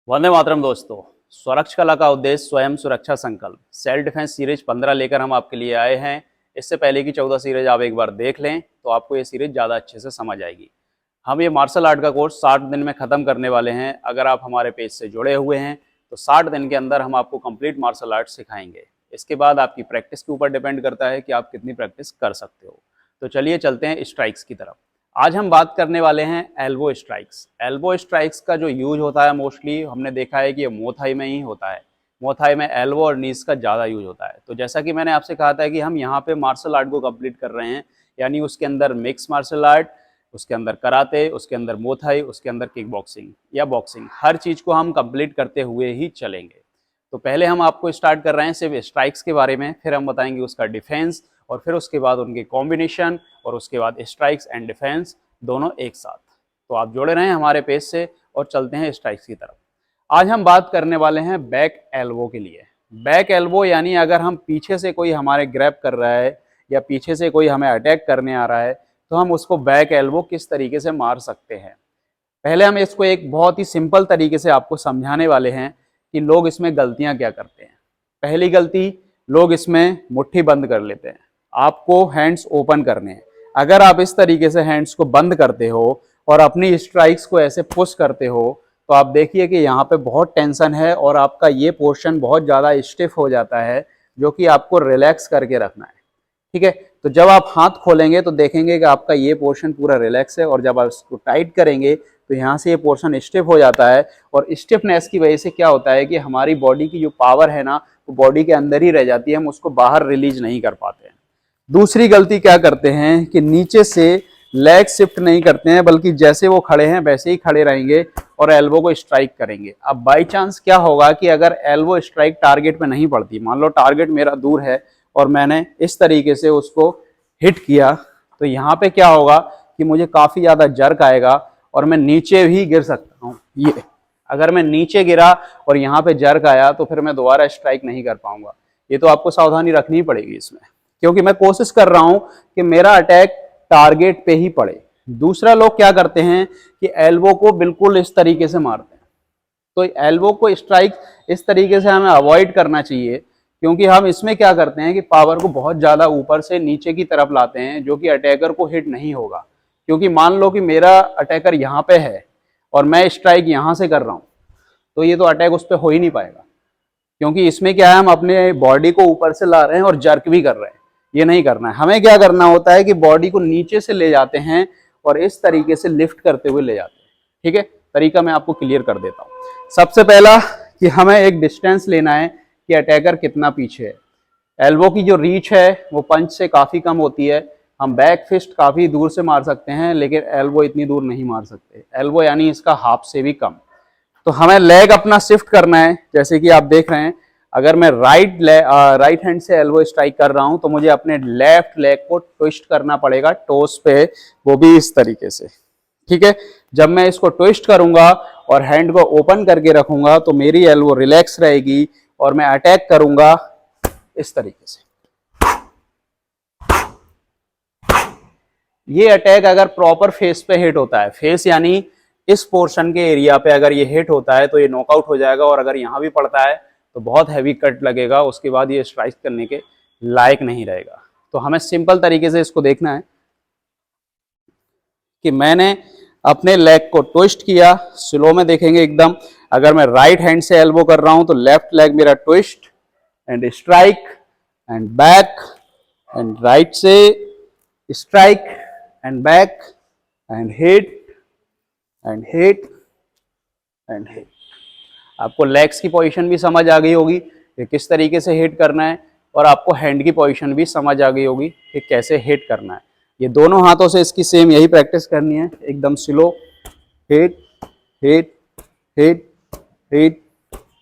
वंदे मातरम दोस्तों। स्वरक्ष कला का उद्देश्य स्वयं सुरक्षा संकल्प सेल्फ डिफेंस सीरीज 15 लेकर हम आपके लिए आए हैं। इससे पहले की 14 सीरीज आप एक बार देख लें तो आपको ये सीरीज ज़्यादा अच्छे से समझ आएगी। हम ये मार्शल आर्ट का कोर्स 60 दिन में ख़त्म करने वाले हैं। अगर आप हमारे पेज से जुड़े हुए हैं तो 60 दिन के अंदर हम आपको कंप्लीट मार्शल आर्ट सिखाएंगे। इसके बाद आपकी प्रैक्टिस के ऊपर डिपेंड करता है कि आप कितनी प्रैक्टिस कर सकते हो। तो चलिए चलते हैं स्ट्राइक्स की तरफ। आज हम बात करने वाले हैं एल्बो स्ट्राइक्स। एल्बो स्ट्राइक्स का जो यूज होता है मोस्टली हमने देखा है कि ये मुay थाई में ही होता है। मुay थाई में एल्बो और नीज का ज़्यादा यूज होता है। तो जैसा कि मैंने आपसे कहा था कि हम यहाँ पे मार्शल आर्ट को कंप्लीट कर रहे हैं, यानी उसके अंदर मिक्स मार्शल आर्ट, उसके अंदर कराते, उसके अंदर मुay थाई, उसके अंदर किक बॉक्सिंग या बॉक्सिंग, हर चीज़ को हम कंप्लीट करते हुए ही चलेंगे। तो पहले हम आपको स्टार्ट कर रहे हैं सिर्फ स्ट्राइक्स के बारे में, फिर हम बताएंगे उसका डिफेंस और फिर उसके बाद उनके कॉम्बिनेशन और उसके बाद स्ट्राइक्स एंड डिफेंस दोनों एक साथ। तो आप जुड़े रहें हमारे पेज से और चलते हैं स्ट्राइक्स की तरफ। आज हम बात करने वाले हैं बैक एल्बो के लिए। बैक एल्बो यानी अगर हम पीछे से कोई हमारे ग्रैब कर रहा है या पीछे से कोई हमें अटैक करने आ रहा है तो हम उसको बैक एल्बो किस तरीके से मार सकते हैं। पहले हम इसको एक बहुत ही सिंपल तरीके से आपको समझाने वाले हैं कि लोग इसमें गलतियां क्या करते हैं। पहली गलती, लोग इसमें मुट्ठी बंद कर लेते हैं। आपको हैंड्स ओपन करने हैं। अगर आप इस तरीके से हैंड्स को बंद करते हो और अपनी स्ट्राइक्स को ऐसे पुश करते हो तो आप देखिए कि यहाँ पे बहुत टेंशन है और आपका ये पोर्शन बहुत ज़्यादा स्टिफ हो जाता है, जो कि आपको रिलैक्स करके रखना है। ठीक है, तो जब आप हाथ खोलेंगे तो देखेंगे कि आपका ये पोर्शन पूरा रिलैक्स है और जब आप इसको टाइट करेंगे तो यहाँ से ये पोर्शन स्टिफ हो जाता है और स्टिफनेस की वजह से क्या होता है कि हमारी बॉडी की जो पावर है ना वो बॉडी के अंदर ही रह जाती है, हम उसको बाहर रिलीज नहीं कर पाते हैं। दूसरी गलती क्या करते हैं कि नीचे से लेग शिफ्ट नहीं करते हैं, बल्कि जैसे वो खड़े हैं वैसे ही खड़े रहेंगे और एल्बो को स्ट्राइक करेंगे। अब बाई चांस क्या होगा कि अगर एल्बो स्ट्राइक टारगेट पे नहीं पड़ती, मान लो टारगेट मेरा दूर है और मैंने इस तरीके से उसको हिट किया, तो यहाँ पे क्या होगा कि मुझे काफी ज्यादा जर्क आएगा और मैं नीचे भी गिर सकता हूँ। ये अगर मैं नीचे गिरा और यहाँ पे जर्क आया तो फिर मैं दोबारा स्ट्राइक नहीं कर पाऊंगा। ये तो आपको सावधानी रखनी पड़ेगी इसमें, क्योंकि मैं कोशिश कर रहा हूं कि मेरा अटैक टारगेट पे ही पड़े। दूसरा, लोग क्या करते हैं कि एल्बो को बिल्कुल इस तरीके से मारते हैं। तो एल्बो को स्ट्राइक इस तरीके से हमें अवॉइड करना चाहिए, क्योंकि हम इसमें क्या करते हैं कि पावर को बहुत ज्यादा ऊपर से नीचे की तरफ लाते हैं, जो कि अटैकर को हिट नहीं होगा। क्योंकि मान लो कि मेरा अटैकर यहाँ पे है और मैं स्ट्राइक यहाँ से कर रहा हूँ तो ये तो अटैक उस पर हो ही नहीं पाएगा, क्योंकि इसमें क्या है, हम अपने बॉडी को ऊपर से ला रहे हैं और जर्क भी कर रहे हैं। ये नहीं करना है। हमें क्या करना होता है कि बॉडी को नीचे से ले जाते हैं और इस तरीके से लिफ्ट करते हुए ले जाते हैं। ठीक है, तरीका मैं आपको क्लियर कर देता हूँ। सबसे पहला कि हमें एक डिस्टेंस लेना है कि अटैकर कितना पीछे है। एल्बो की जो रीच है वो पंच से काफी कम होती है। हम बैक फिस्ट काफी दूर से मार सकते हैं, लेकिन एल्बो इतनी दूर नहीं मार सकते। एल्बो यानी इसका हाफ से भी कम। तो हमें लेग अपना शिफ्ट करना है, जैसे कि आप देख रहे हैं। अगर मैं राइट हैंड से एल्बो स्ट्राइक कर रहा हूं तो मुझे अपने लेफ्ट लेग को ट्विस्ट करना पड़ेगा टोस पे, वो भी इस तरीके से। ठीक है, जब मैं इसको ट्विस्ट करूंगा और हैंड को ओपन करके रखूंगा तो मेरी एल्बो रिलैक्स रहेगी और मैं अटैक करूंगा इस तरीके से। ये अटैक अगर प्रॉपर फेस पे हिट होता है, फेस यानी इस पोर्शन के एरिया पे अगर ये हिट होता है तो ये नॉकआउट हो जाएगा, और अगर यहाँ भी पड़ता है तो बहुत हैवी कट लगेगा, उसके बाद ये स्ट्राइक करने के लायक नहीं रहेगा। तो हमें सिंपल तरीके से इसको देखना है कि मैंने अपने लेग को ट्विस्ट किया। स्लो में देखेंगे एकदम। अगर मैं राइट हैंड से एल्बो कर रहा हूं तो लेफ्ट लेग मेरा twist and strike and back and right से strike and back and hit and hit and hit. आपको लेग्स की पोजीशन भी समझ आ गई होगी कि किस तरीके से हिट करना है, और आपको हैंड की पोजीशन भी समझ आ गई होगी कि कैसे हिट करना है। ये दोनों हाथों से इसकी सेम यही प्रैक्टिस करनी है, एकदम slow. Hit hit hit hit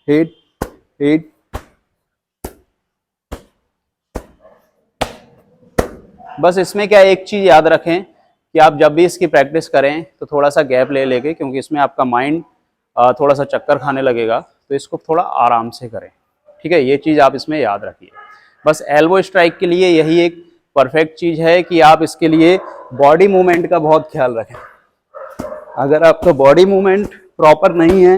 hit hit. बस इसमें क्या एक चीज याद रखें कि आप जब भी इसकी प्रैक्टिस करें तो थोड़ा सा गैप ले लेके, क्योंकि इसमें आपका माइंड थोड़ा सा चक्कर खाने लगेगा, तो इसको थोड़ा आराम से करें। ठीक है, ये चीज़ आप इसमें याद रखिए। बस एल्बो स्ट्राइक के लिए यही एक परफेक्ट चीज़ है कि आप इसके लिए बॉडी मूवमेंट का बहुत ख्याल रखें। अगर आपका बॉडी मूवमेंट प्रॉपर नहीं है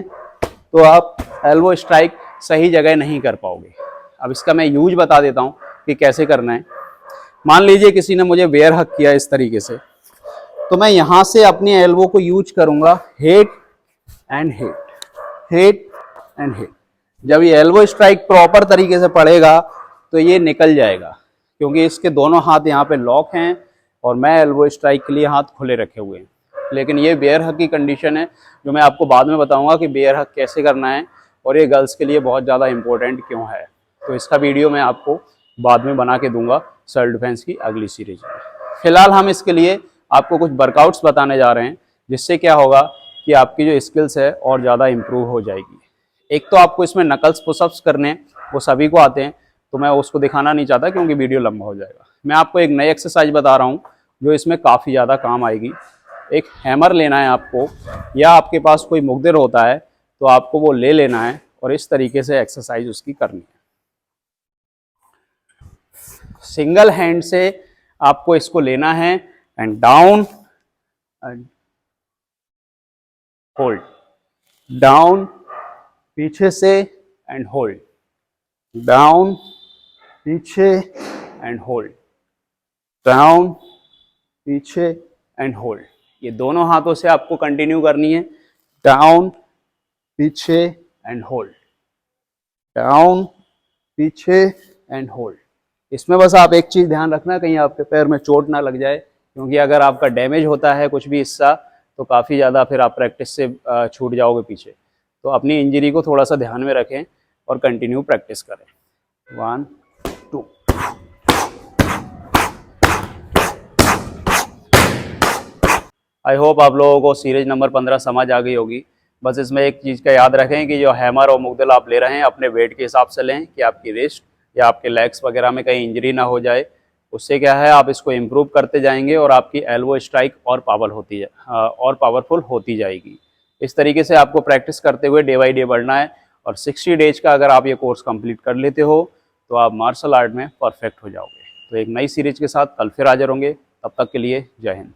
तो आप एल्बो स्ट्राइक सही जगह नहीं कर पाओगे। अब इसका मैं यूज बता देता हूँ कि कैसे करना है। मान लीजिए किसी ने मुझे बेयर हक किया इस तरीके से, तो मैं यहाँ से अपनी एल्बो को यूज करूँगा head and head, head and head. जब ये एल्बो स्ट्राइक प्रॉपर तरीके से पड़ेगा तो ये निकल जाएगा, क्योंकि इसके दोनों हाथ यहाँ पे लॉक हैं और मैं एल्बो स्ट्राइक के लिए हाथ खुले रखे हुए हैं। लेकिन ये बेयर हक की कंडीशन है, जो मैं आपको बाद में बताऊंगा कि बेयर हक कैसे करना है और ये गर्ल्स के लिए बहुत ज़्यादा इंपॉर्टेंट क्यों है। तो इसका वीडियो मैं आपको बाद में बना के दूंगा सेल्फ डिफेंस की अगली सीरीज में। फिलहाल हम इसके लिए आपको कुछ वर्कआउट्स बताने जा रहे हैं, जिससे क्या होगा कि आपकी जो स्किल्स है और ज़्यादा इम्प्रूव हो जाएगी। एक तो आपको इसमें नकल्स पुशअप्स करने, वो सभी को आते हैं, तो मैं उसको दिखाना नहीं चाहता क्योंकि वीडियो लंबा हो जाएगा। मैं आपको एक नई एक्सरसाइज बता रहा हूँ जो इसमें काफ़ी ज़्यादा काम आएगी। एक हैमर लेना है आपको, या आपके पास कोई मुकद्दर होता है तो आपको वो ले लेना है और इस तरीके से एक्सरसाइज उसकी करनी है। सिंगल हैंड से आपको इसको लेना है and down and hold, down पीछे से एंड होल्ड, डाउन पीछे एंड होल्ड, डाउन पीछे एंड होल्ड। ये दोनों हाथों से आपको कंटिन्यू करनी है। डाउन पीछे एंड होल्ड, डाउन पीछे एंड होल्ड। इसमें बस आप एक चीज ध्यान रखना, कहीं आपके पैर में चोट ना लग जाए, क्योंकि अगर आपका डैमेज होता है कुछ भी हिस्सा तो काफ़ी ज़्यादा फिर आप प्रैक्टिस से छूट जाओगे पीछे। तो अपनी इंजरी को थोड़ा सा ध्यान में रखें और कंटिन्यू प्रैक्टिस करें। 1 2। आई होप आप लोगों को सीरीज नंबर 15 समझ आ गई होगी। बस इसमें एक चीज़ का याद रखें कि जो हैमर और मुकद्दर आप ले रहे हैं अपने वेट के हिसाब से लें, कि आपकी रिस्ट या आपके लेग्स वगैरह में कहीं इंजरी ना हो जाए। उससे क्या है, आप इसको इम्प्रूव करते जाएंगे और आपकी एल्बो स्ट्राइक और पावरफुल होती जाएगी। इस तरीके से आपको प्रैक्टिस करते हुए डे बाई डे बढ़ना है और 60 डेज का अगर आप ये कोर्स कंप्लीट कर लेते हो तो आप मार्शल आर्ट में परफेक्ट हो जाओगे। तो एक नई सीरीज के साथ कल फिर हाजिर होंगे। तब तक के लिए जय हिंद।